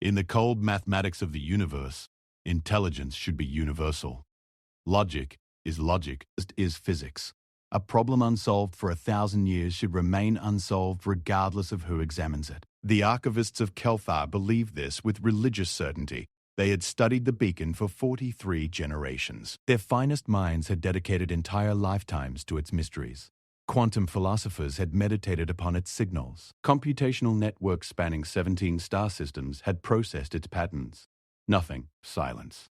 In the cold mathematics of the universe, intelligence should be universal. Logic is physics. A problem unsolved for 1,000 years should remain unsolved regardless of who examines it. The archivists of Kelthar believed this with religious certainty. They had studied the beacon for 43 generations. Their finest minds had dedicated entire lifetimes to its mysteries. Quantum philosophers had meditated upon its signals. Computational networks spanning 17 star systems had processed its patterns. Nothing. Silence.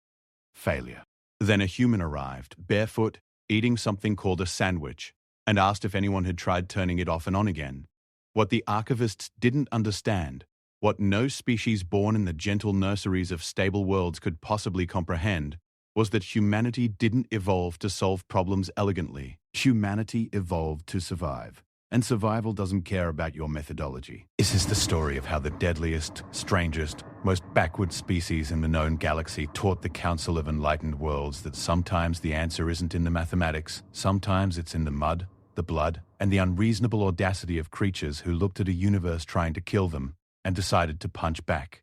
Failure. Then a human arrived, barefoot, eating something called a sandwich, and asked if anyone had tried turning it off and on again. What the archivists didn't understand, what no species born in the gentle nurseries of stable worlds could possibly comprehend, was that humanity didn't evolve to solve problems elegantly. Humanity evolved to survive. And survival doesn't care about your methodology. This is the story of how the deadliest, strangest, most backward species in the known galaxy taught the Council of Enlightened Worlds that sometimes the answer isn't in the mathematics, sometimes it's in the mud, the blood, and the unreasonable audacity of creatures who looked at a universe trying to kill them and decided to punch back.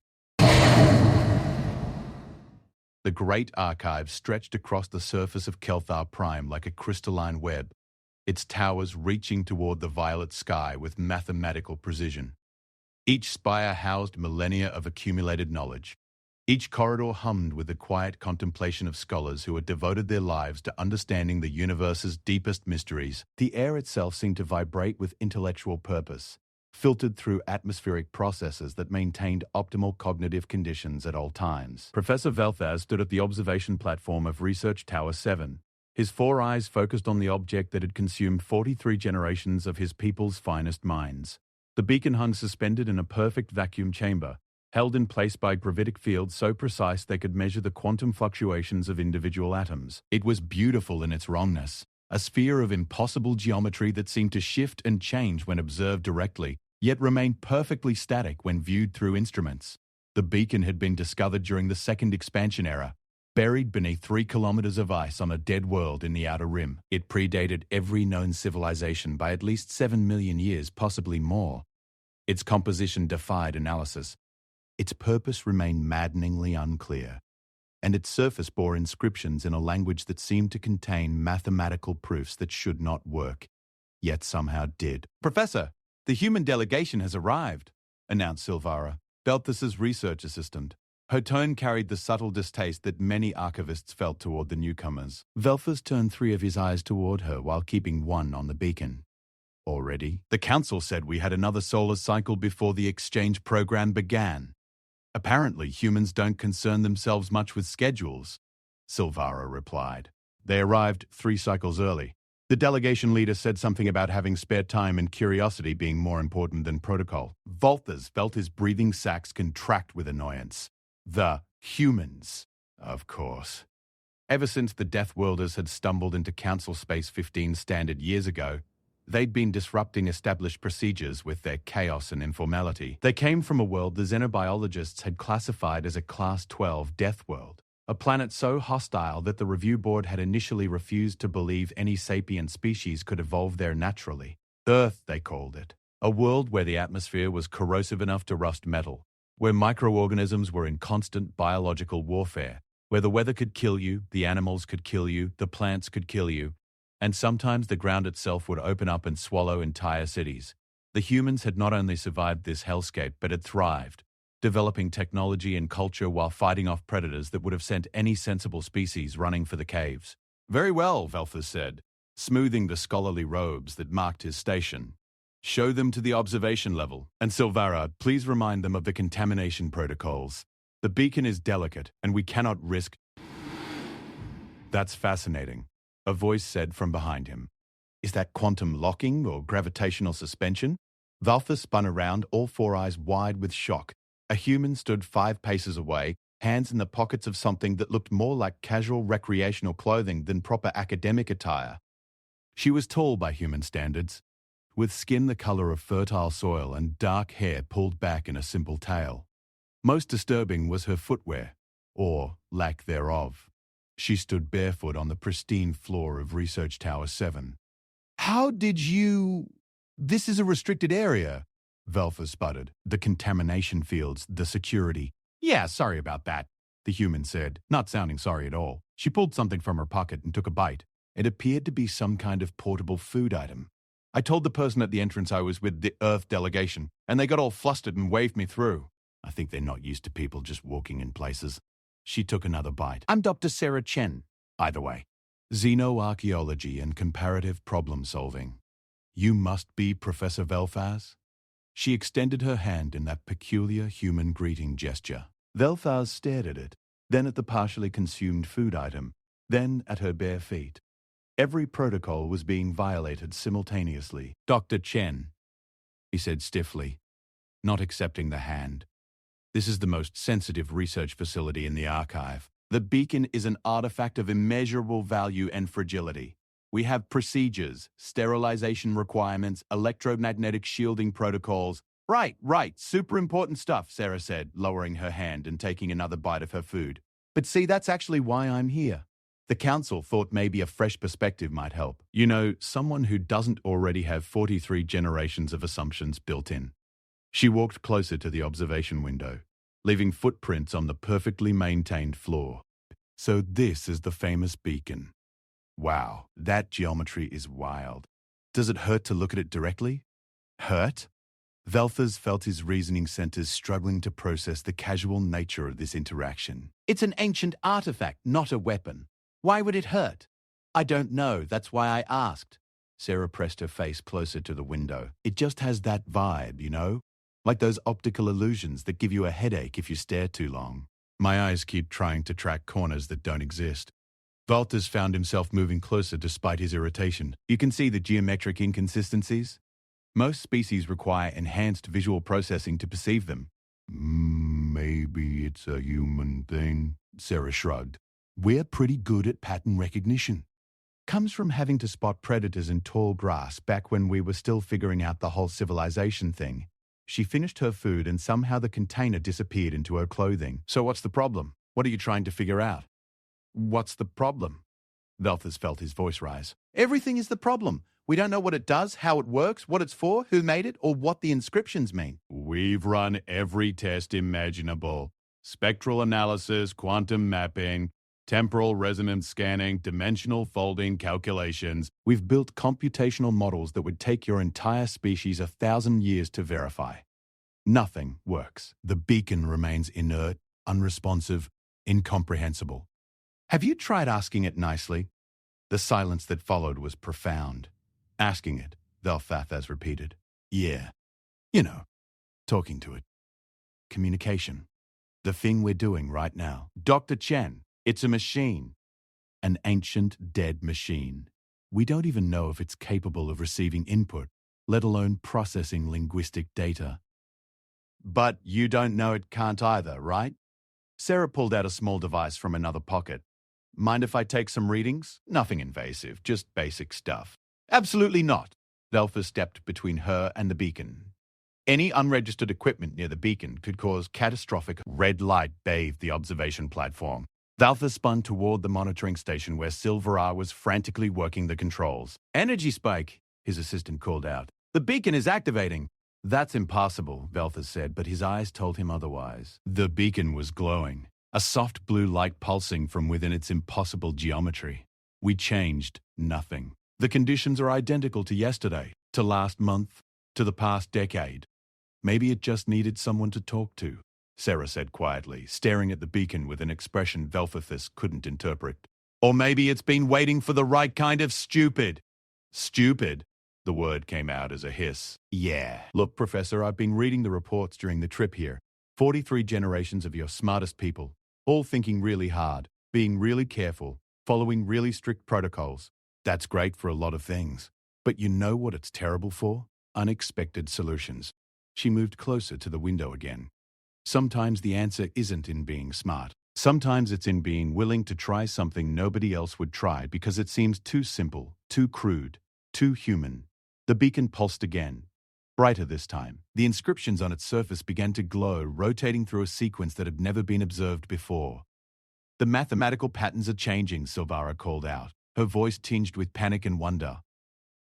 The great archive stretched across the surface of Kelthar Prime like a crystalline web, its towers reaching toward the violet sky with mathematical precision. Each spire housed millennia of accumulated knowledge. Each corridor hummed with the quiet contemplation of scholars who had devoted their lives to understanding the universe's deepest mysteries. The air itself seemed to vibrate with intellectual purpose, filtered through atmospheric processes that maintained optimal cognitive conditions at all times. Professor Velthaz stood at the observation platform of Research Tower 7. His 4 eyes focused on the object that had consumed 43 generations of his people's finest minds. The beacon hung suspended in a perfect vacuum chamber, held in place by gravitic fields so precise they could measure the quantum fluctuations of individual atoms. It was beautiful in its wrongness, a sphere of impossible geometry that seemed to shift and change when observed directly, yet remained perfectly static when viewed through instruments. The beacon had been discovered during the Second Expansion Era, buried beneath 3 kilometers of ice on a dead world in the Outer Rim. It predated every known civilization by at least 7 million years, possibly more. Its composition defied analysis. Its purpose remained maddeningly unclear, and its surface bore inscriptions in a language that seemed to contain mathematical proofs that should not work, yet somehow did. "Professor, the human delegation has arrived," announced Silvara, Belthus's research assistant. Her tone carried the subtle distaste that many archivists felt toward the newcomers. Velthus turned 3 of his eyes toward her while keeping 1 on the beacon. "Already? The council said we had another solar cycle before the exchange program began. Apparently, humans don't concern themselves much with schedules," Silvara replied. "They arrived 3 cycles early. The delegation leader said something about having spare time and curiosity being more important than protocol." Velthus felt his breathing sacs contract with annoyance. The humans, of course. Ever since the Deathworlders had stumbled into Council Space 15 Standard years ago, they'd been disrupting established procedures with their chaos and informality. They came from a world the xenobiologists had classified as a Class 12 death world, a planet so hostile that the review board had initially refused to believe any sapient species could evolve there naturally. Earth, they called it, a world where the atmosphere was corrosive enough to rust metal, where microorganisms were in constant biological warfare, where the weather could kill you, the animals could kill you, the plants could kill you, and sometimes the ground itself would open up and swallow entire cities. The humans had not only survived this hellscape, but had thrived, developing technology and culture while fighting off predators that would have sent any sensible species running for the caves. "Very well," Velthus said, smoothing the scholarly robes that marked his station. "Show them to the observation level. And Silvara, please remind them of the contamination protocols. The beacon is delicate, and we cannot risk—" "That's fascinating," a voice said from behind him. "Is that quantum locking or gravitational suspension?" Velthus spun around, all 4 eyes wide with shock. A human stood 5 paces away, hands in the pockets of something that looked more like casual recreational clothing than proper academic attire. She was tall by human standards, with skin the color of fertile soil and dark hair pulled back in a simple tail. Most disturbing was her footwear, or lack thereof. She stood barefoot on the pristine floor of Research Tower 7. "How did you—" "This is a restricted area," Velthus sputtered. "The contamination fields, the security." Yeah, sorry about that, the human said, not sounding sorry at all. She pulled something from her pocket and took a bite. It appeared to be some kind of portable food item. I told the person at the entrance I was with the Earth delegation, and they got all flustered and waved me through. I think they're not used to people just walking in places. She took another bite. I'm Dr. Sarah Chen, either way. Xenoarchaeology and comparative problem solving. You must be Professor Velfaz? She extended her hand in that peculiar human greeting gesture. Velfaz stared at it, then at the partially consumed food item, then at her bare feet. Every protocol was being violated simultaneously. Dr. Chen, he said stiffly, not accepting the hand. This is the most sensitive research facility in the archive. The beacon is an artifact of immeasurable value and fragility. We have procedures, sterilization requirements, electromagnetic shielding protocols. Right, super important stuff, Sarah said, lowering her hand and taking another bite of her food. But see, that's actually why I'm here. The council thought maybe a fresh perspective might help. You know, someone who doesn't already have 43 generations of assumptions built in. She walked closer to the observation window, leaving footprints on the perfectly maintained floor. So this is the famous beacon. Wow, that geometry is wild. Does it hurt to look at it directly? Hurt? Velfaz felt his reasoning centers struggling to process the casual nature of this interaction. It's an ancient artifact, not a weapon. Why would it hurt? I don't know, that's why I asked. Sarah pressed her face closer to the window. It just has that vibe, you know? Like those optical illusions that give you a headache if you stare too long. My eyes keep trying to track corners that don't exist. Velfaz found himself moving closer despite his irritation. You can see the geometric inconsistencies. Most species require enhanced visual processing to perceive them. Maybe it's a human thing, Sarah shrugged. We're pretty good at pattern recognition. Comes from having to spot predators in tall grass back when we were still figuring out the whole civilization thing. She finished her food and somehow the container disappeared into her clothing. So what's the problem? What are you trying to figure out? What's the problem? Velfaz felt his voice rise. Everything is the problem. We don't know what it does, how it works, what it's for, who made it, or what the inscriptions mean. We've run every test imaginable. Spectral analysis, quantum mapping, temporal resonance scanning, dimensional folding calculations. We've built computational models that would take your entire species 1,000 years to verify. Nothing works. The beacon remains inert, unresponsive, incomprehensible. Have you tried asking it nicely? The silence that followed was profound. Asking it, Velfaz repeated. Yeah. You know, talking to it. Communication. The thing we're doing right now. Dr. Chen, it's a machine. An ancient, dead machine. We don't even know if it's capable of receiving input, let alone processing linguistic data. But you don't know it can't either, right? Sarah pulled out a small device from another pocket. Mind if I take some readings? Nothing invasive, just basic stuff. Absolutely not. Velfaz stepped between her and the beacon. Any unregistered equipment near the beacon could cause catastrophic. Red light bathed the observation platform. Velfaz spun toward the monitoring station where Silvera was frantically working the controls. Energy spike, his assistant called out. The beacon is activating. That's impossible, Velfaz said, but his eyes told him otherwise. The beacon was glowing. A soft blue light pulsing from within its impossible geometry. We changed nothing. The conditions are identical to yesterday, to last month, to the past decade. Maybe it just needed someone to talk to, Sarah said quietly, staring at the beacon with an expression Velfaz couldn't interpret. Or maybe it's been waiting for the right kind of stupid. Stupid? The word came out as a hiss. Yeah. Look, Professor, I've been reading the reports during the trip here. 43 generations of your smartest people. All thinking really hard, being really careful, following really strict protocols. That's great for a lot of things. But you know what it's terrible for? Unexpected solutions. She moved closer to the window again. Sometimes the answer isn't in being smart. Sometimes it's in being willing to try something nobody else would try because it seems too simple, too crude, too human. The beacon pulsed again. Brighter this time. The inscriptions on its surface began to glow, rotating through a sequence that had never been observed before. The mathematical patterns are changing, Silvera called out, her voice tinged with panic and wonder.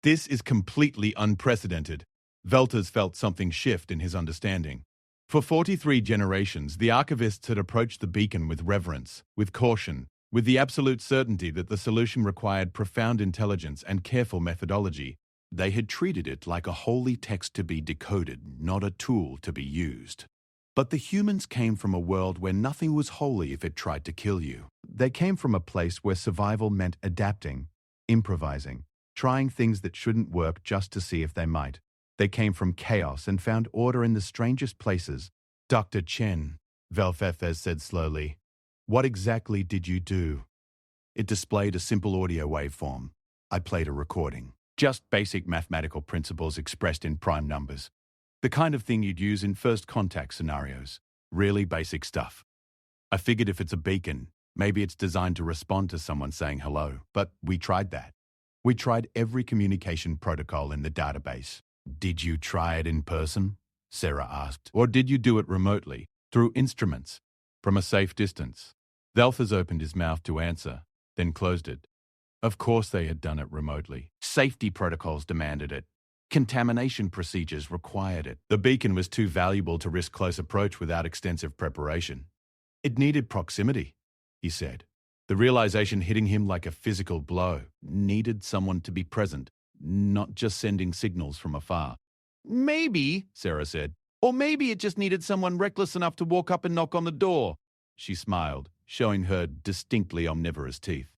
This is completely unprecedented. Velfaz felt something shift in his understanding. For 43 generations, the archivists had approached the beacon with reverence, with caution, with the absolute certainty that the solution required profound intelligence and careful methodology. They had treated it like a holy text to be decoded, not a tool to be used. But the humans came from a world where nothing was holy if it tried to kill you. They came from a place where survival meant adapting, improvising, trying things that shouldn't work just to see if they might. They came from chaos and found order in the strangest places. Dr. Chen, Velfethes said slowly, "What exactly did you do?" It displayed a simple audio waveform. I played a recording. Just basic mathematical principles expressed in prime numbers. The kind of thing you'd use in first contact scenarios. Really basic stuff. I figured if it's a beacon, maybe it's designed to respond to someone saying hello. But we tried that. We tried every communication protocol in the database. Did you try it in person? Sarah asked. Or did you do it remotely, through instruments, from a safe distance? Velthas opened his mouth to answer, then closed it. Of course they had done it remotely. Safety protocols demanded it. Contamination procedures required it. The beacon was too valuable to risk close approach without extensive preparation. It needed proximity, he said. The realization hitting him like a physical blow. Needed someone to be present, not just sending signals from afar. Maybe, Sarah said. Or maybe it just needed someone reckless enough to walk up and knock on the door. She smiled, showing her distinctly omnivorous teeth.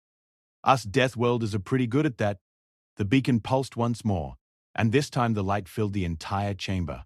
Us Deathworlders are pretty good at that. The beacon pulsed once more, and this time the light filled the entire chamber.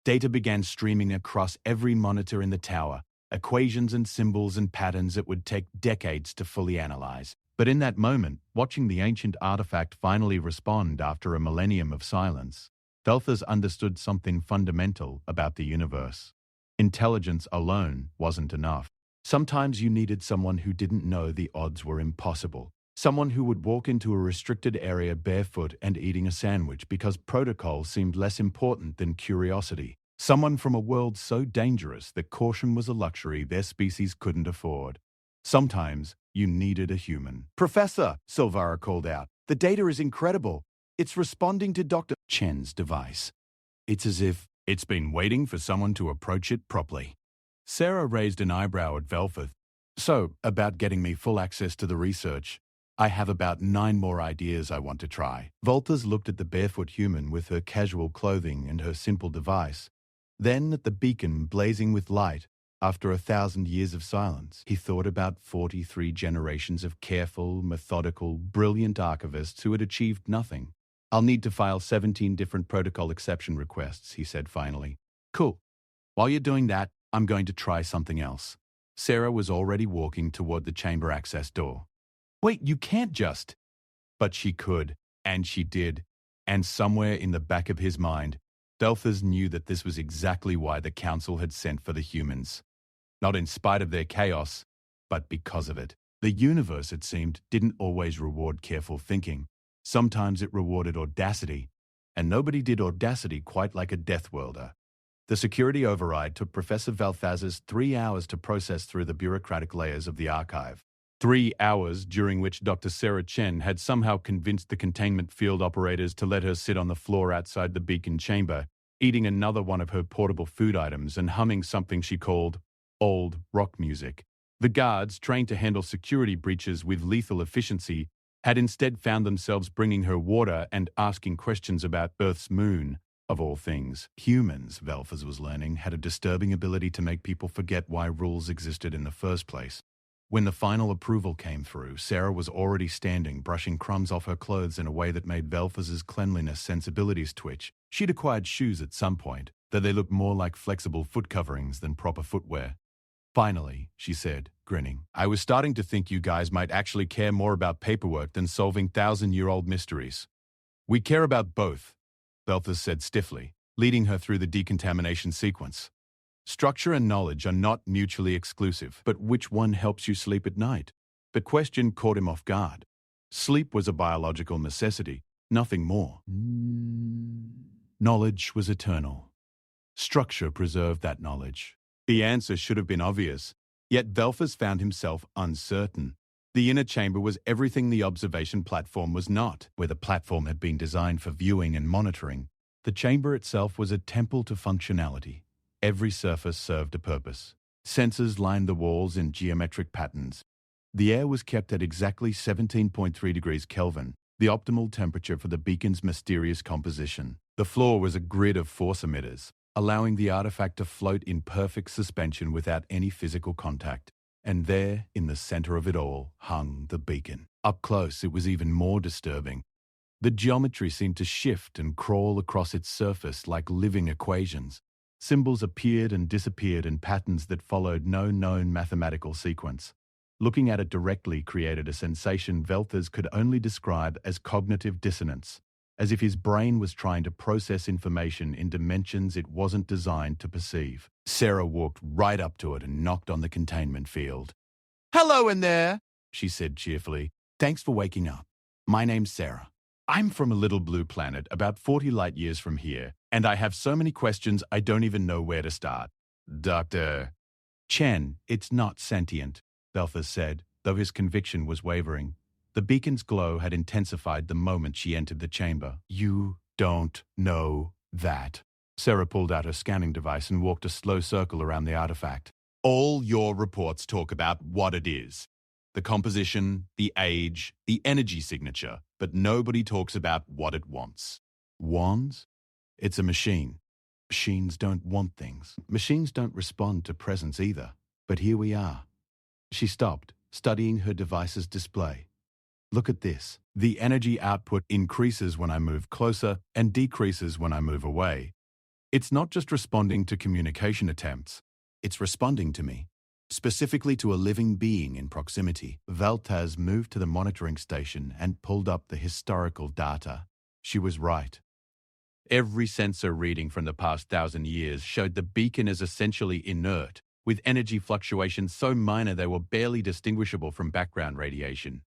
Data began streaming across every monitor in the tower, equations and symbols and patterns it would take decades to fully analyze. But in that moment, watching the ancient artifact finally respond after a millennium of silence, Velthas understood something fundamental about the universe. Intelligence alone wasn't enough. Sometimes you needed someone who didn't know the odds were impossible. Someone who would walk into a restricted area barefoot and eating a sandwich because protocol seemed less important than curiosity. Someone from a world so dangerous that caution was a luxury their species couldn't afford. Sometimes you needed a human. Professor, Silvara called out, the data is incredible. It's responding to Dr. Chen's device. It's as if it's been waiting for someone to approach it properly. Sarah raised an eyebrow at Velfeth. So, about getting me full access to the research. I have about 9 more ideas I want to try. Volters looked at the barefoot human with her casual clothing and her simple device, then at the beacon blazing with light after 1,000 years of silence. He thought about 43 generations of careful, methodical, brilliant archivists who had achieved nothing. I'll need to file 17 different protocol exception requests, he said finally. Cool. While you're doing that, I'm going to try something else. Sarah was already walking toward the chamber access door. Wait, you can't just. But she could, and she did. And somewhere in the back of his mind, Velthas knew that this was exactly why the Council had sent for the humans. Not in spite of their chaos, but because of it. The universe, it seemed, didn't always reward careful thinking. Sometimes it rewarded audacity, and nobody did audacity quite like a Deathworlder. The security override took Professor Velthas's 3 hours to process through the bureaucratic layers of the archive. 3 hours during which Dr. Sarah Chen had somehow convinced the containment field operators to let her sit on the floor outside the beacon chamber, eating another one of her portable food items and humming something she called old rock music. The guards, trained to handle security breaches with lethal efficiency, had instead found themselves bringing her water and asking questions about Earth's moon, of all things. Humans, Velthas was learning, had a disturbing ability to make people forget why rules existed in the first place. When the final approval came through, Sarah was already standing, brushing crumbs off her clothes in a way that made Velthas's cleanliness sensibilities twitch. She'd acquired shoes at some point, though they looked more like flexible foot coverings than proper footwear. Finally, she said, grinning, I was starting to think you guys might actually care more about paperwork than solving 1,000-year-old mysteries. We care about both, Velthas said stiffly, leading her through the decontamination sequence. Structure and knowledge are not mutually exclusive, but which one helps you sleep at night? The question caught him off guard. Sleep was a biological necessity, nothing more. Knowledge was eternal. Structure preserved that knowledge. The answer should have been obvious, yet Velthas found himself uncertain. The inner chamber was everything the observation platform was not. Where the platform had been designed for viewing and monitoring, the chamber itself was a temple to functionality. Every surface served a purpose. Sensors lined the walls in geometric patterns. The air was kept at exactly 17.3 degrees Kelvin, the optimal temperature for the beacon's mysterious composition. The floor was a grid of force emitters, allowing the artifact to float in perfect suspension without any physical contact. And there, in the center of it all, hung the beacon. Up close, it was even more disturbing. The geometry seemed to shift and crawl across its surface like living equations. Symbols appeared and disappeared in patterns that followed no known mathematical sequence. Looking at it directly created a sensation Velthers could only describe as cognitive dissonance, as if his brain was trying to process information in dimensions it wasn't designed to perceive. Sarah walked right up to it and knocked on the containment field. "Hello in there," she said cheerfully. "Thanks for waking up. My name's Sarah. I'm from a little blue planet about 40 light years from here, and I have so many questions I don't even know where to start." "Dr. Chen, it's not sentient," Velthers said, though his conviction was wavering. The beacon's glow had intensified the moment she entered the chamber. "You don't know that." Sarah pulled out her scanning device and walked a slow circle around the artifact. "All your reports talk about what it is. The composition, the age, the energy signature, but nobody talks about what it wants." "Wants? It's a machine. Machines don't want things. Machines don't respond to presence either. But here we are." She stopped, studying her device's display. "Look at this. The energy output increases when I move closer and decreases when I move away. It's not just responding to communication attempts. It's responding to me. Specifically to a living being in proximity." Veltaz moved to the monitoring station and pulled up the historical data. She was right. Every sensor reading from the past 1,000 years showed the beacon as essentially inert, with energy fluctuations so minor they were barely distinguishable from background radiation.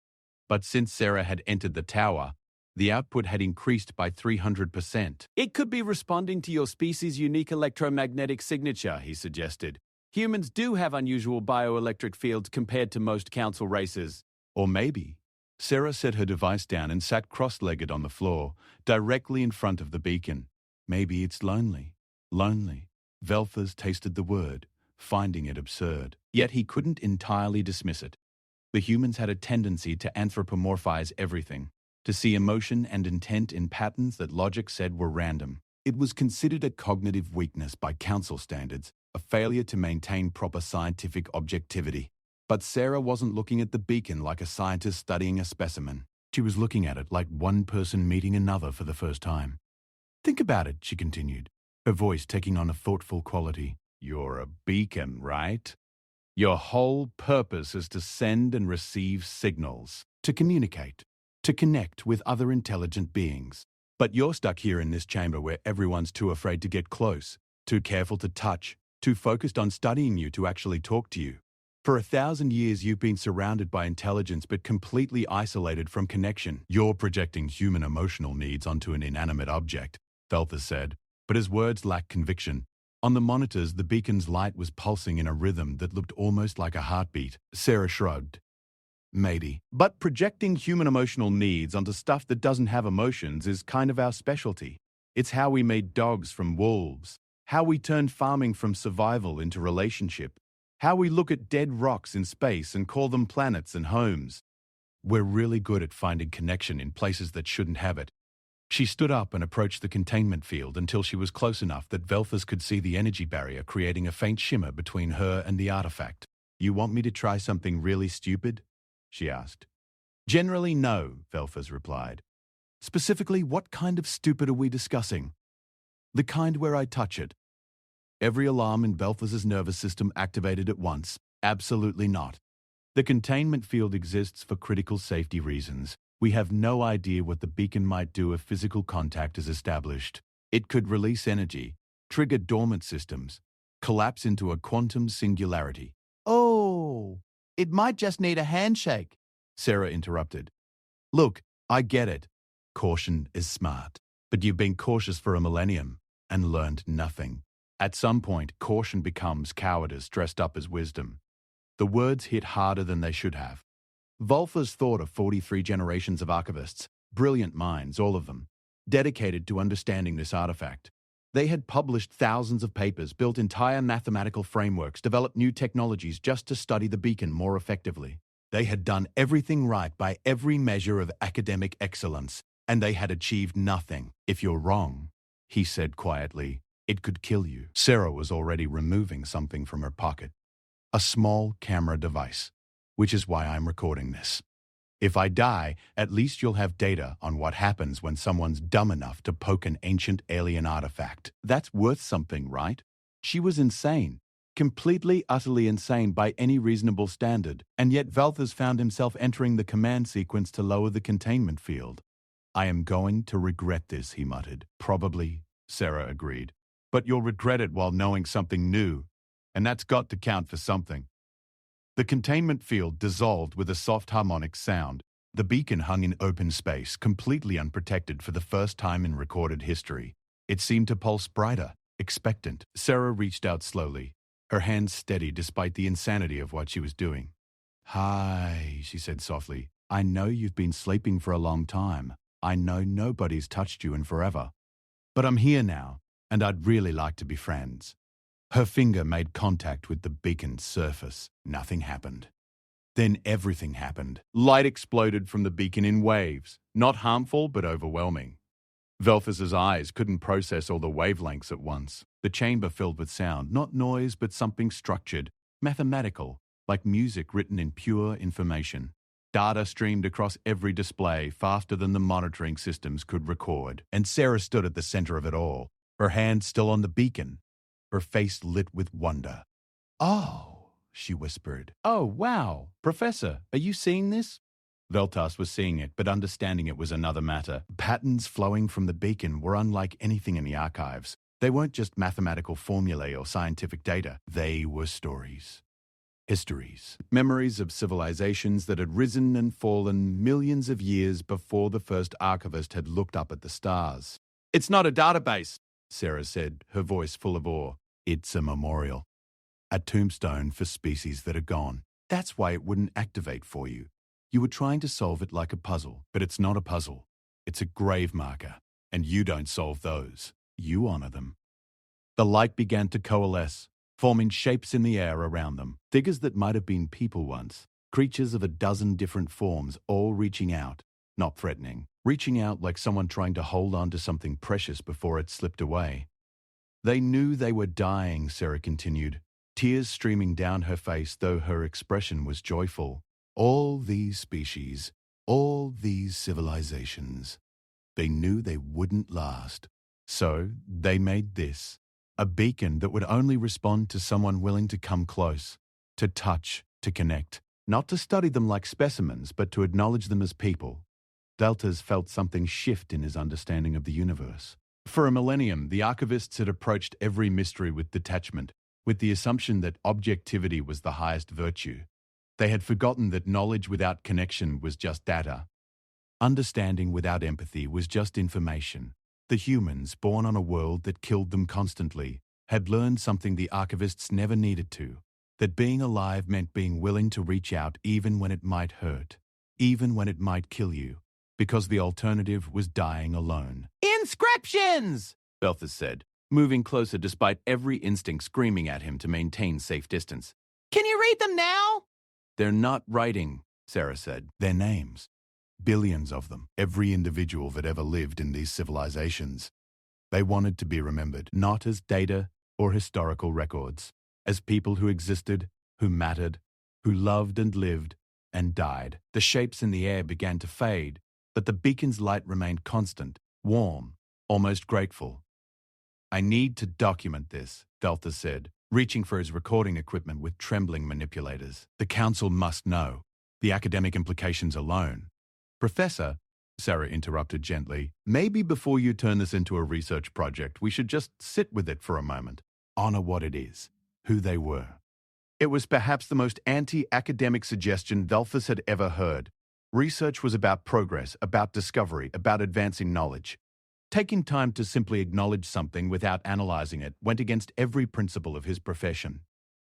But since Sarah had entered the tower, the output had increased by 300%. "It could be responding to your species' unique electromagnetic signature," he suggested. "Humans do have unusual bioelectric fields compared to most council races." Or maybe. Sarah set her device down and sat cross-legged on the floor, directly in front of the beacon. Maybe it's lonely. Lonely. Velthers tasted the word, finding it absurd. Yet he couldn't entirely dismiss it. The humans had a tendency to anthropomorphize everything, to see emotion and intent in patterns that logic said were random. It was considered a cognitive weakness by council standards, a failure to maintain proper scientific objectivity. But Sarah wasn't looking at the beacon like a scientist studying a specimen. She was looking at it like one person meeting another for the first time. "Think about it," she continued, her voice taking on a thoughtful quality. "You're a beacon, right? Your whole purpose is to send and receive signals, to communicate, to connect with other intelligent beings. But you're stuck here in this chamber where everyone's too afraid to get close, too careful to touch, too focused on studying you to actually talk to you. For 1,000 years you've been surrounded by intelligence but completely isolated from connection. You're projecting human emotional needs onto an inanimate object," Velthers said, but his words lacked conviction. On the monitors, the beacon's light was pulsing in a rhythm that looked almost like a heartbeat. Sarah shrugged. "Maybe. But projecting human emotional needs onto stuff that doesn't have emotions is kind of our specialty. It's how we made dogs from wolves, how we turned farming from survival into relationship, how we look at dead rocks in space and call them planets and homes. We're really good at finding connection in places that shouldn't have it." She stood up and approached the containment field until she was close enough that Velthers could see the energy barrier creating a faint shimmer between her and the artifact. "You want me to try something really stupid?" she asked. "Generally, no," Velthers replied. "Specifically, what kind of stupid are we discussing?" "The kind where I touch it." Every alarm in Velthers' nervous system activated at once. "Absolutely not. The containment field exists for critical safety reasons. We have no idea what the beacon might do if physical contact is established. It could release energy, trigger dormant systems, collapse into a quantum singularity." "Oh, it might just need a handshake," Sarah interrupted. "Look, I get it. Caution is smart. But you've been cautious for a millennium and learned nothing. At some point, caution becomes cowardice dressed up as wisdom." The words hit harder than they should have. Volfers thought of 43 generations of archivists, brilliant minds, all of them, dedicated to understanding this artifact. They had published thousands of papers, built entire mathematical frameworks, developed new technologies just to study the beacon more effectively. They had done everything right by every measure of academic excellence, and they had achieved nothing. If you're wrong, he said quietly, it could kill you. Sarah was already removing something from her pocket. A small camera device, which is why I'm recording this. If I die, at least you'll have data on what happens when someone's dumb enough to poke an ancient alien artifact. That's worth something, right? She was insane. Completely, utterly insane by any reasonable standard, and yet Valthers found himself entering the command sequence to lower the containment field. I am going to regret this, he muttered. Probably, Sarah agreed. But you'll regret it while knowing something new, and that's got to count for something. The containment field dissolved with a soft harmonic sound. The beacon hung in open space, completely unprotected for the first time in recorded history. It seemed to pulse brighter, expectant. Sarah reached out slowly, her hands steady despite the insanity of what she was doing. Hi, she said softly. I know you've been sleeping for a long time. I know nobody's touched you in forever. But I'm here now, and I'd really like to be friends. Her finger made contact with the beacon's surface. Nothing happened. Then everything happened. Light exploded from the beacon in waves, not harmful but overwhelming. Velthus's eyes couldn't process all the wavelengths at once. The chamber filled with sound, not noise but something structured, mathematical, like music written in pure information. Data streamed across every display faster than the monitoring systems could record, and Sarah stood at the center of it all, her hand still on the beacon, her face lit with wonder. Oh, she whispered. Oh, wow. Professor, are you seeing this? Veltas was seeing it, but understanding it was another matter. Patterns flowing from the beacon were unlike anything in the archives. They weren't just mathematical formulae or scientific data. They were stories. Histories. Memories of civilizations that had risen and fallen millions of years before the first archivist had looked up at the stars. It's not a database, Sarah said, her voice full of awe. It's a memorial. A tombstone for species that are gone. That's why it wouldn't activate for you. You were trying to solve it like a puzzle, but it's not a puzzle. It's a grave marker, and you don't solve those. You honor them. The light began to coalesce, forming shapes in the air around them, figures that might have been people once, creatures of a dozen different forms, all reaching out, not threatening, reaching out like someone trying to hold on to something precious before it slipped away. They knew they were dying, Sarah continued, tears streaming down her face, though her expression was joyful. All these species, all these civilizations, they knew they wouldn't last. So they made this, a beacon that would only respond to someone willing to come close, to touch, to connect, not to study them like specimens, but to acknowledge them as people. Deltas felt something shift in his understanding of the universe. For a millennium, the archivists had approached every mystery with detachment, with the assumption that objectivity was the highest virtue. They had forgotten that knowledge without connection was just data. Understanding without empathy was just information. The humans, born on a world that killed them constantly, had learned something the archivists never needed to, that being alive meant being willing to reach out even when it might hurt, even when it might kill you, because the alternative was dying alone. Inscriptions! Belthus said, moving closer despite every instinct screaming at him to maintain safe distance. Can you read them now? They're not writing, Sarah said. They're names. Billions of them, every individual that ever lived in these civilizations. They wanted to be remembered, not as data or historical records, as people who existed, who mattered, who loved and lived and died. The shapes in the air began to fade, but the beacon's light remained constant, warm, almost grateful. I need to document this, Velta said, reaching for his recording equipment with trembling manipulators. The council must know. The academic implications alone. Professor, Sarah interrupted gently, maybe before you turn this into a research project, we should just sit with it for a moment. Honor what it is, who they were. It was perhaps the most anti-academic suggestion Velthus had ever heard. Research was about progress, about discovery, about advancing knowledge. Taking time to simply acknowledge something without analyzing it went against every principle of his profession.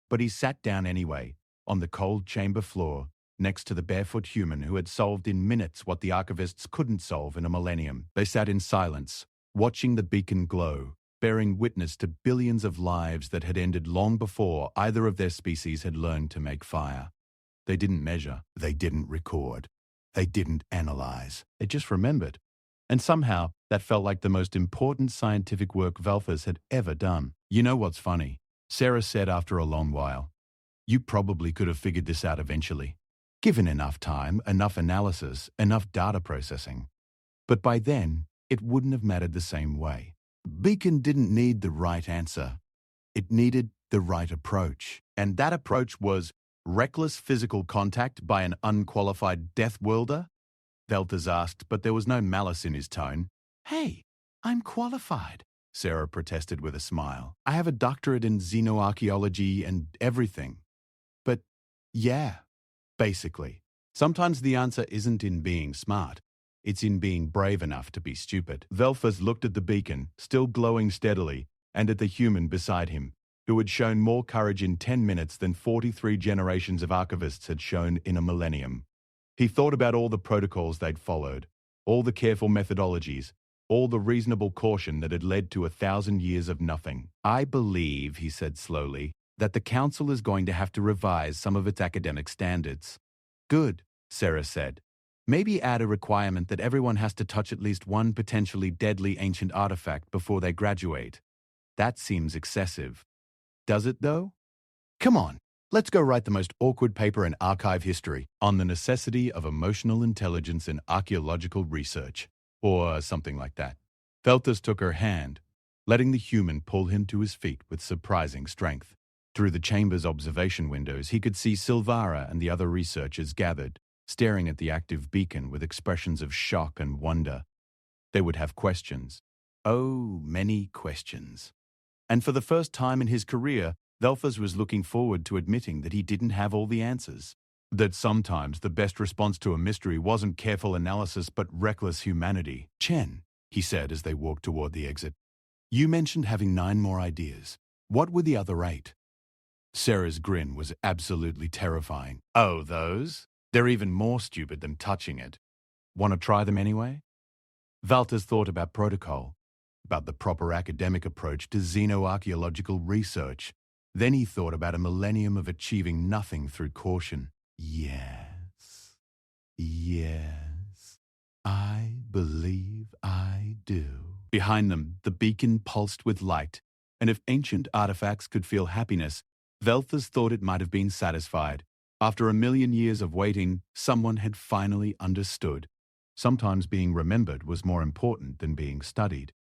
But he sat down anyway, on the cold chamber floor, next to the barefoot human who had solved in minutes what the archivists couldn't solve in a millennium. They sat in silence, watching the beacon glow, bearing witness to billions of lives that had ended long before either of their species had learned to make fire. They didn't measure, they didn't record, they didn't analyze, they just remembered. And somehow, that felt like the most important scientific work Velthas had ever done. You know what's funny? Sarah said after a long while, "You probably could have figured this out eventually. Given enough time, enough analysis, enough data processing. But by then, it wouldn't have mattered the same way. Beacon didn't need the right answer. It needed the right approach. And that approach was reckless physical contact by an unqualified Deathworlder?" Velthas asked, but there was no malice in his tone. "Hey, I'm qualified," Sarah protested with a smile. "I have a doctorate in xenoarchaeology and everything." But yeah, basically. Sometimes the answer isn't in being smart. It's in being brave enough to be stupid. Velthas looked at the beacon, still glowing steadily, and at the human beside him, who had shown more courage in 10 minutes than 43 generations of archivists had shown in a millennium. He thought about all the protocols they'd followed, all the careful methodologies, all the reasonable caution that had led to 1,000 years of nothing. "I believe," he said slowly, "that the Council is going to have to revise some of its academic standards." "Good," Sarah said. "Maybe add a requirement that everyone has to touch at least one potentially deadly ancient artifact before they graduate. That seems excessive. Does it, though? Come on. Let's go write the most awkward paper in archive history on the necessity of emotional intelligence in archaeological research, or something like that." Velthas took her hand, letting the human pull him to his feet with surprising strength. Through the chamber's observation windows, he could see Silvara and the other researchers gathered, staring at the active beacon with expressions of shock and wonder. They would have questions. Oh, many questions. And for the first time in his career, Velthas was looking forward to admitting that he didn't have all the answers. That sometimes the best response to a mystery wasn't careful analysis but reckless humanity. "Chen," he said as they walked toward the exit, "you mentioned having 9 more ideas. What were the other 8? Sarah's grin was absolutely terrifying. "Oh, those? They're even more stupid than touching it. Want to try them anyway?" Velthas thought about protocol, about the proper academic approach to xenoarchaeological research. Then he thought about a millennium of achieving nothing through caution. Yes, I believe I do. Behind them, the beacon pulsed with light, and if ancient artifacts could feel happiness, Velthas thought it might have been satisfied. After 1,000,000 years of waiting, someone had finally understood. Sometimes being remembered was more important than being studied.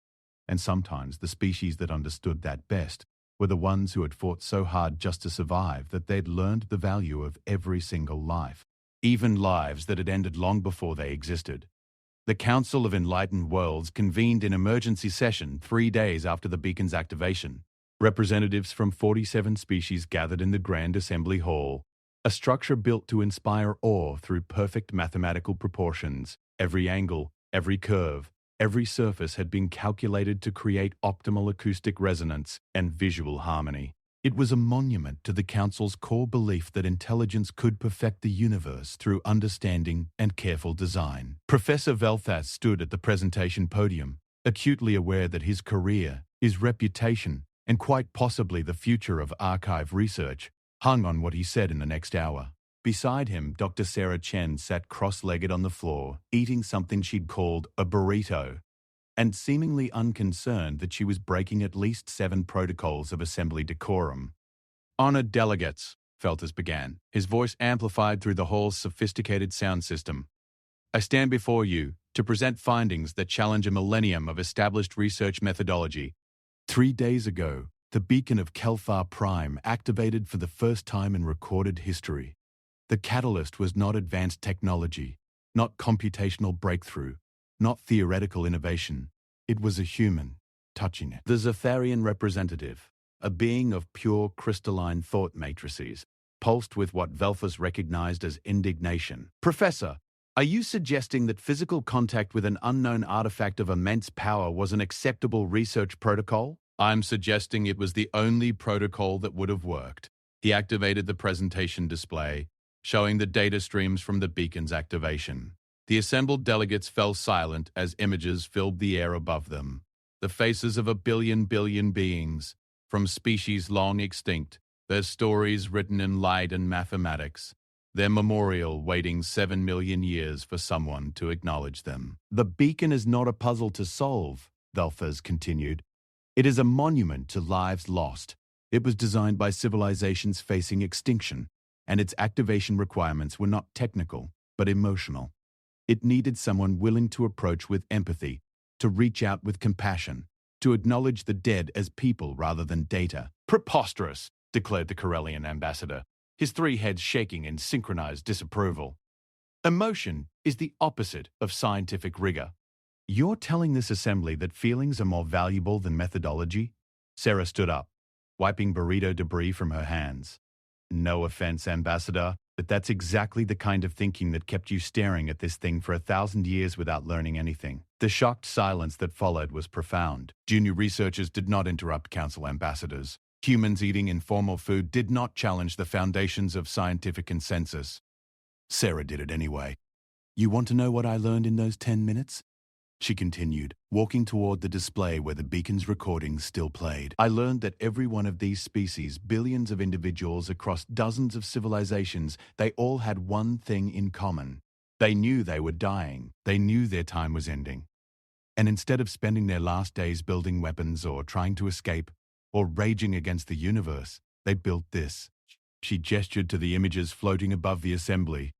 And sometimes the species that understood that best were the ones who had fought so hard just to survive that they'd learned the value of every single life, even lives that had ended long before they existed. The Council of Enlightened Worlds convened in emergency session 3 days after the beacon's activation. Representatives from 47 species gathered in the Grand Assembly Hall, a structure built to inspire awe through perfect mathematical proportions. Every angle, every curve, every surface had been calculated to create optimal acoustic resonance and visual harmony. It was a monument to the Council's core belief that intelligence could perfect the universe through understanding and careful design. Professor Velthas stood at the presentation podium, acutely aware that his career, his reputation, and quite possibly the future of archive research hung on what he said in the next hour. Beside him, Dr. Sarah Chen sat cross-legged on the floor, eating something she'd called a burrito, and seemingly unconcerned that she was breaking at least 7 protocols of assembly decorum. "Honored delegates," Velthas began, his voice amplified through the hall's sophisticated sound system. "I stand before you to present findings that challenge a millennium of established research methodology. 3 days ago, the beacon of Kelthar Prime activated for the first time in recorded history. The catalyst was not advanced technology, not computational breakthrough, not theoretical innovation. It was a human touching it. The Zetharian representative, a being of pure crystalline thought matrices, pulsed with what Velthas recognized as indignation. "Professor, are you suggesting that physical contact with an unknown artifact of immense power was an acceptable research protocol?" "I'm suggesting it was the only protocol that would have worked." He activated the presentation display, showing the data streams from the beacon's activation. The assembled delegates fell silent as images filled the air above them. the faces of a billion beings, from species long extinct, their stories written in light and mathematics, their memorial waiting 7 million years for someone to acknowledge them. The beacon is not a puzzle to solve, Velfers continued. It is a monument to lives lost. It was designed by civilizations facing extinction, and its activation requirements were not technical, but emotional. It needed someone willing to approach with empathy, to reach out with compassion, to acknowledge the dead as people rather than data. Preposterous, declared the Corellian ambassador, his three heads shaking in synchronized disapproval. Emotion is the opposite of scientific rigor. You're telling this assembly that feelings are more valuable than methodology? Sarah stood up, wiping burrito debris from her hands. No offense, Ambassador, but that's exactly the kind of thinking that kept you staring at this thing for 1,000 years without learning anything. The shocked silence that followed was profound. Junior researchers did not interrupt council ambassadors. Humans eating informal food did not challenge the foundations of scientific consensus. Sarah did it anyway. You want to know what I learned in those 10 minutes? She continued, walking toward the display where the beacon's recordings still played. I learned that every one of these species, billions of individuals across dozens of civilizations, they all had one thing in common. They knew they were dying. They knew their time was ending. And instead of spending their last days building weapons or trying to escape or raging against the universe, they built this. She gestured to the images floating above the assembly.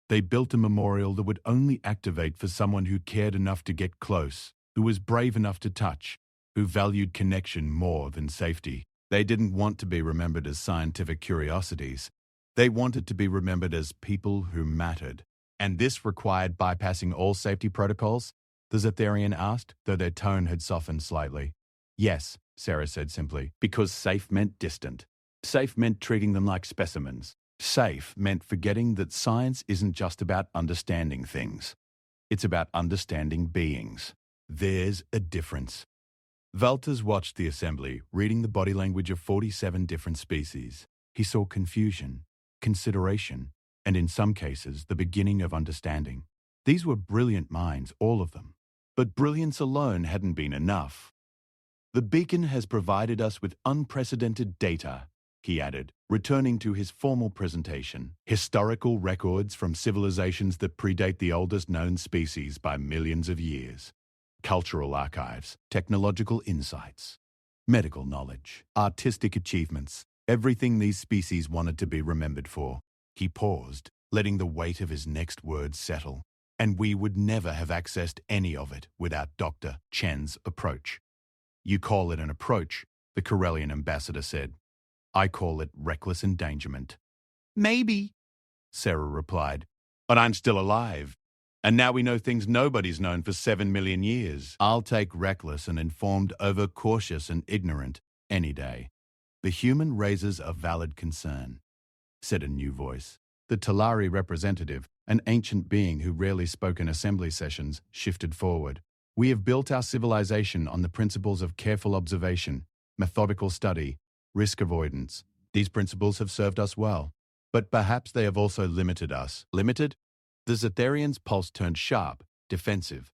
They built a memorial that would only activate for someone who cared enough to get close, who was brave enough to touch, who valued connection more than safety. They didn't want to be remembered as scientific curiosities. They wanted to be remembered as people who mattered. And this required bypassing all safety protocols? The Zetharian asked, though their tone had softened slightly. Yes, Sarah said simply, because safe meant distant. Safe meant treating them like specimens. Safe meant forgetting that science isn't just about understanding things. It's about understanding beings. There's a difference. Valters watched the assembly, reading the body language of 47 different species. He saw confusion, consideration, and in some cases, the beginning of understanding. These were brilliant minds, all of them. But brilliance alone hadn't been enough. The beacon has provided us with unprecedented data, he added, returning to his formal presentation. Historical records from civilizations that predate the oldest known species by millions of years. Cultural archives, technological insights, medical knowledge, artistic achievements, everything these species wanted to be remembered for. He paused, letting the weight of his next words settle. And we would never have accessed any of it without Dr. Chen's approach. You call it an approach, the Corellian ambassador said. I call it reckless endangerment. Maybe, Sarah replied, but I'm still alive. And now we know things nobody's known for 7 million years. I'll take reckless and informed over cautious and ignorant any day. The human raises a valid concern, said a new voice. The Talari representative, an ancient being who rarely spoke in assembly sessions, shifted forward. We have built our civilization on the principles of careful observation, methodical study, risk avoidance. These principles have served us well, but perhaps they have also limited us. Limited? The Zetharian's pulse turned sharp, defensive.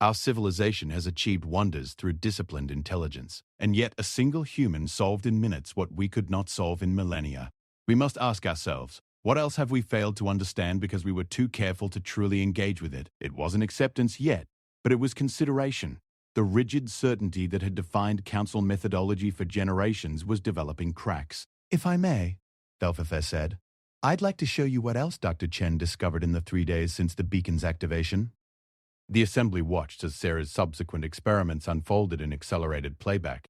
Our civilization has achieved wonders through disciplined intelligence, and yet a single human solved in minutes what we could not solve in millennia. We must ask ourselves, what else have we failed to understand because we were too careful to truly engage with it? It wasn't acceptance yet, but it was consideration. The rigid certainty that had defined council methodology for generations was developing cracks. If I may, Belfafair said, I'd like to show you what else Dr. Chen discovered in the 3 days since the beacon's activation. The assembly watched as Sarah's subsequent experiments unfolded in accelerated playback.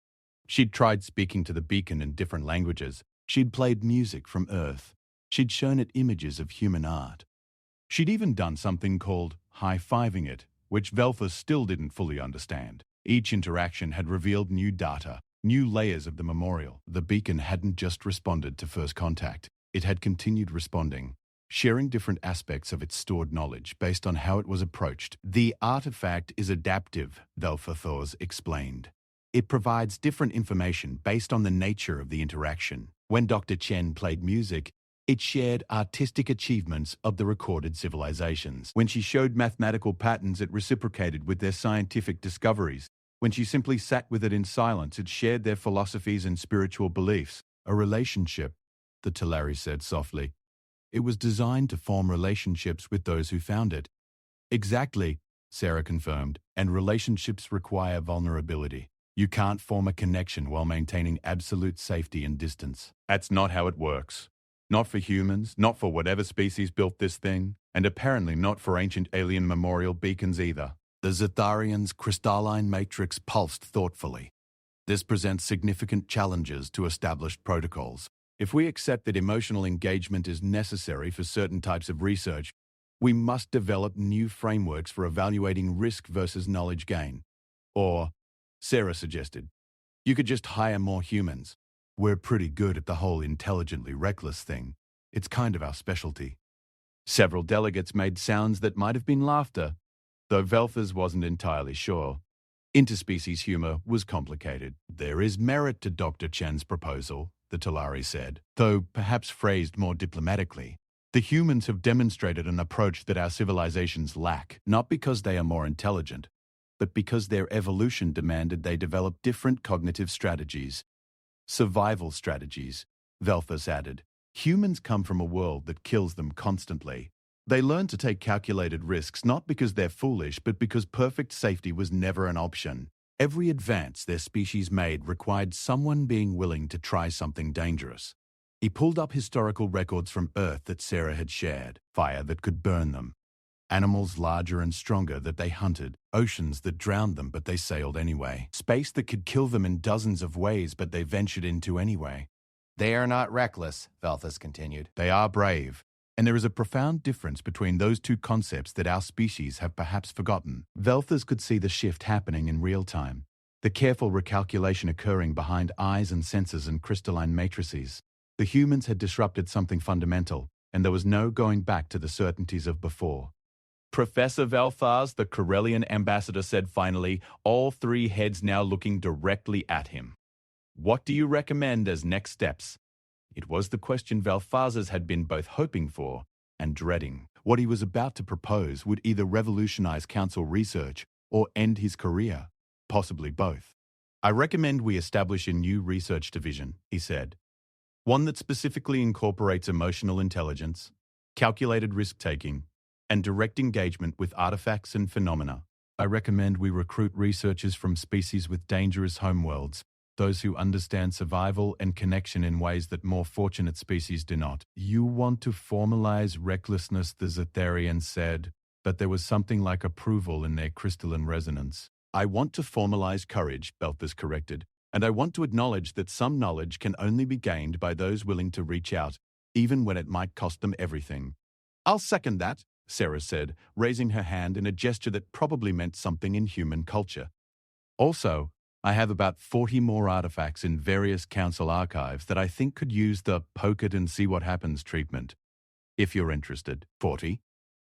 She'd tried speaking to the beacon in different languages. She'd played music from Earth. She'd shown it images of human art. She'd even done something called high-fiving it, which Velfa still didn't fully understand. Each interaction had revealed new data, new layers of the memorial. The beacon hadn't just responded to first contact. It had continued responding, sharing different aspects of its stored knowledge based on how it was approached. The artifact is adaptive, Velfa Thors explained. It provides different information based on the nature of the interaction. When Dr. Chen played music, it shared artistic achievements of the recorded civilizations. When she showed mathematical patterns, it reciprocated with their scientific discoveries. When she simply sat with it in silence, it shared their philosophies and spiritual beliefs. A relationship, the Talari said softly. It was designed to form relationships with those who found it. Exactly, Sarah confirmed, and relationships require vulnerability. You can't form a connection while maintaining absolute safety and distance. That's not how it works. Not for humans, not for whatever species built this thing, and apparently not for ancient alien memorial beacons either. The Zetharian's crystalline matrix pulsed thoughtfully. This presents significant challenges to established protocols. If we accept that emotional engagement is necessary for certain types of research, we must develop new frameworks for evaluating risk versus knowledge gain. Or, Sarah suggested, you could just hire more humans. We're pretty good at the whole intelligently reckless thing. It's kind of our specialty. Several delegates made sounds that might have been laughter, though Velthers wasn't entirely sure. Interspecies humor was complicated. There is merit to Dr. Chen's proposal, the Talari said, though perhaps phrased more diplomatically. The humans have demonstrated an approach that our civilizations lack, not because they are more intelligent, but because their evolution demanded they develop different cognitive strategies. Survival strategies, Velthus added. Humans come from a world that kills them constantly. They learn to take calculated risks not because they're foolish, but because perfect safety was never an option. Every advance their species made required someone being willing to try something dangerous. He pulled up historical records from Earth that Sarah had shared, fire that could burn them, animals larger and stronger that they hunted, oceans that drowned them but they sailed anyway, space that could kill them in dozens of ways but they ventured into anyway. They are not reckless, Velthus continued. They are brave. And there is a profound difference between those two concepts that our species have perhaps forgotten. Velthers could see the shift happening in real time, the careful recalculation occurring behind eyes and senses and crystalline matrices. The humans had disrupted something fundamental, and there was no going back to the certainties of before. Professor Velthars, the Corellian ambassador, said finally, all three heads now looking directly at him. What do you recommend as next steps? It was the question Velthazes had been both hoping for and dreading. What he was about to propose would either revolutionize council research or end his career, possibly both. I recommend we establish a new research division, he said. One that specifically incorporates emotional intelligence, calculated risk-taking, and direct engagement with artifacts and phenomena. I recommend we recruit researchers from species with dangerous homeworlds, those who understand survival and connection in ways that more fortunate species do not. You want to formalize recklessness, the Zetharian said, but there was something like approval in their crystalline resonance. I want to formalize courage, Belthus corrected, and I want to acknowledge that some knowledge can only be gained by those willing to reach out, even when it might cost them everything. I'll second that, Sarah said, raising her hand in a gesture that probably meant something in human culture. Also, I have about 40 more artifacts in various council archives that I think could use the poke it and see what happens treatment. If you're interested. 40?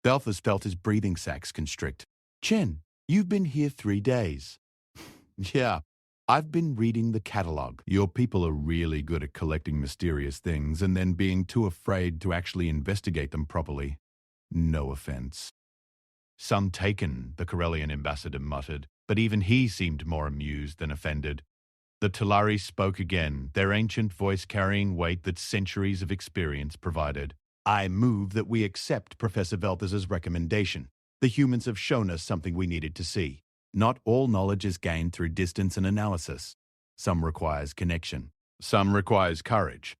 Belthus felt his breathing sacs constrict. Chen, you've been here 3 days. Yeah, I've been reading the catalogue. Your people are really good at collecting mysterious things and then being too afraid to actually investigate them properly. No offense. Some taken, the Corellian ambassador muttered, but even he seemed more amused than offended. The Talari spoke again, their ancient voice carrying weight that centuries of experience provided. I move that we accept Professor Velthus's recommendation. The humans have shown us something we needed to see. Not all knowledge is gained through distance and analysis. Some requires connection. Some requires courage.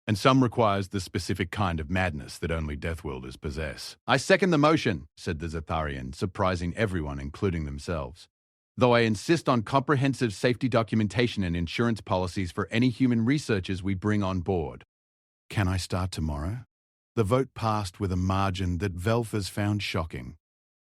And some requires the specific kind of madness that only Deathworlders possess. I second the motion, said the Zetharian, surprising everyone, including themselves. Though I insist on comprehensive safety documentation and insurance policies for any human researchers we bring on board. Can I start tomorrow? The vote passed with a margin that Velthers found shocking.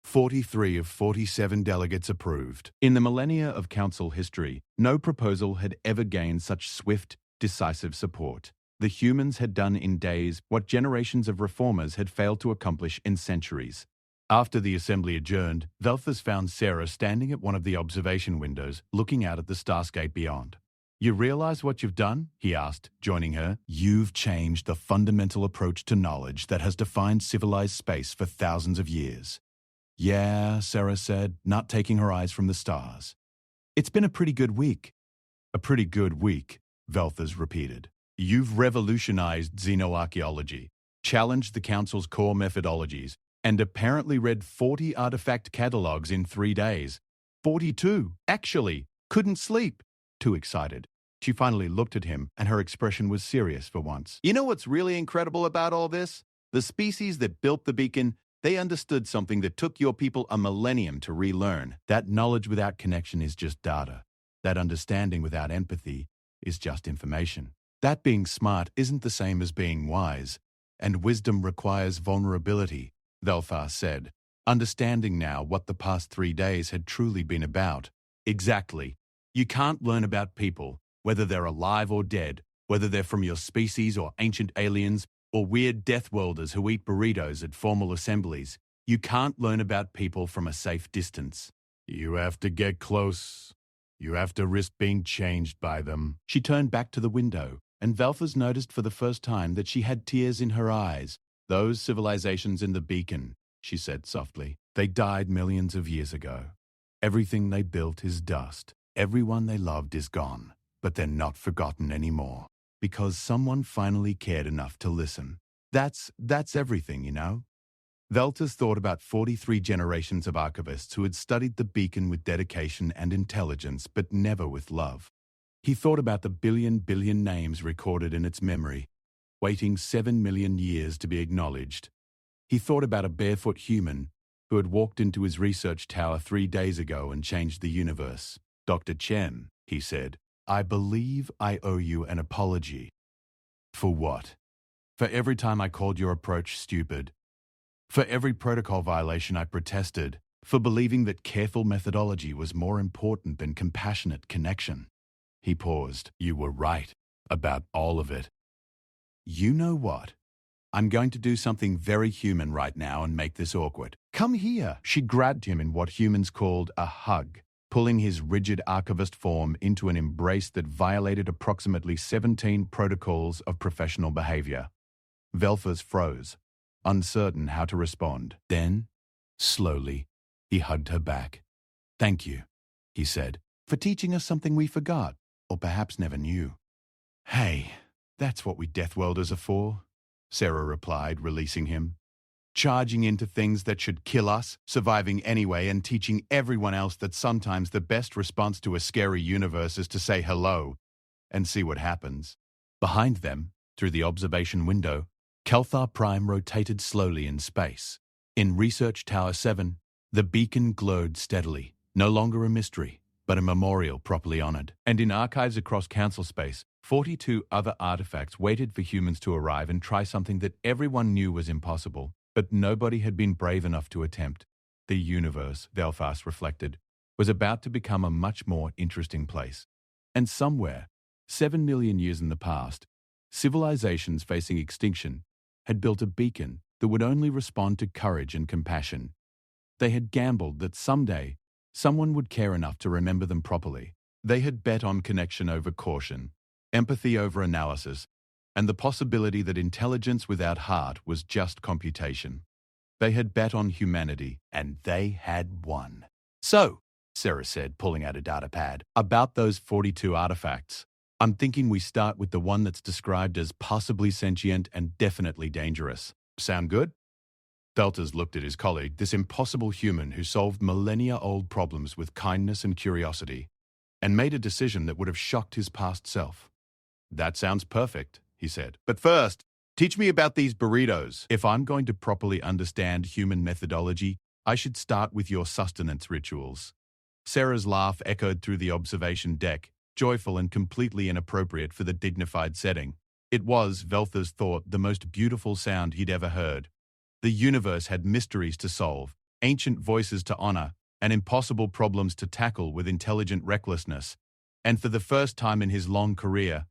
43 of 47 delegates approved. In the millennia of council history, no proposal had ever gained such swift, decisive support. The humans had done in days what generations of reformers had failed to accomplish in centuries. After the assembly adjourned, Velthus found Sarah standing at one of the observation windows, looking out at the starscape beyond. You realize what you've done? He asked, joining her. You've changed the fundamental approach to knowledge that has defined civilized space for thousands of years. Yeah, Sarah said, not taking her eyes from the stars. It's been a pretty good week. A pretty good week, Velthas repeated. You've revolutionized xenoarchaeology, challenged the Council's core methodologies, and apparently read 40 artifact catalogs in 3 days. 42, actually. Couldn't sleep. Too excited. She finally looked at him, and her expression was serious for once. You know what's really incredible about all this? The species that built the beacon, they understood something that took your people a millennium to relearn. That knowledge without connection is just data. That understanding without empathy is just information. That being smart isn't the same as being wise, and wisdom requires vulnerability, Velthar said, understanding now what the past 3 days had truly been about. Exactly. You can't learn about people, whether they're alive or dead, whether they're from your species or ancient aliens, or weird Deathworlders who eat burritos at formal assemblies. You can't learn about people from a safe distance. You have to get close. You have to risk being changed by them. She turned back to the window, and Velthas noticed for the first time that she had tears in her eyes. Those civilizations in the beacon, she said softly. They died millions of years ago. Everything they built is dust. Everyone they loved is gone. But they're not forgotten anymore. Because someone finally cared enough to listen. That's everything, you know? Velthas thought about 43 generations of archivists who had studied the beacon with dedication and intelligence, but never with love. He thought about the billion names recorded in its memory, waiting 7 million years to be acknowledged. He thought about a barefoot human who had walked into his research tower 3 days ago and changed the universe. Dr. Chen, he said, I believe I owe you an apology. For what? For every time I called your approach stupid. For every protocol violation I protested. For believing that careful methodology was more important than compassionate connection. He paused. You were right about all of it. You know what? I'm going to do something very human right now and make this awkward. Come here. She grabbed him in what humans called a hug, pulling his rigid archivist form into an embrace that violated approximately 17 protocols of professional behavior. Velthas froze, uncertain how to respond. Then, slowly, he hugged her back. Thank you, he said, for teaching us something we forgot, or perhaps never knew. Hey, that's what we Deathworlders are for, Sarah replied, releasing him. Charging into things that should kill us, surviving anyway, and teaching everyone else that sometimes the best response to a scary universe is to say hello and see what happens. Behind them, through the observation window, Kelthar Prime rotated slowly in space. In Research Tower 7, the beacon glowed steadily, no longer a mystery, but a memorial properly honored. And in archives across Council space, 42 other artifacts waited for humans to arrive and try something that everyone knew was impossible. But nobody had been brave enough to attempt. The universe, Velthas reflected, was about to become a much more interesting place. And somewhere, 7 million years in the past, civilizations facing extinction had built a beacon that would only respond to courage and compassion. They had gambled that someday, someone would care enough to remember them properly. They had bet on connection over caution, empathy over analysis, and the possibility that intelligence without heart was just computation. They had bet on humanity, and they had won. So, Sarah said, pulling out a data pad, about those 42 artifacts, I'm thinking we start with the one that's described as possibly sentient and definitely dangerous. Sound good? Velthas looked at his colleague, this impossible human who solved millennia-old problems with kindness and curiosity, and made a decision that would have shocked his past self. That sounds perfect, he said. But first, teach me about these burritos. If I'm going to properly understand human methodology, I should start with your sustenance rituals. Sarah's laugh echoed through the observation deck, joyful and completely inappropriate for the dignified setting. It was, Velthas thought, the most beautiful sound he'd ever heard. The universe had mysteries to solve, ancient voices to honor, and impossible problems to tackle with intelligent recklessness. And for the first time in his long career,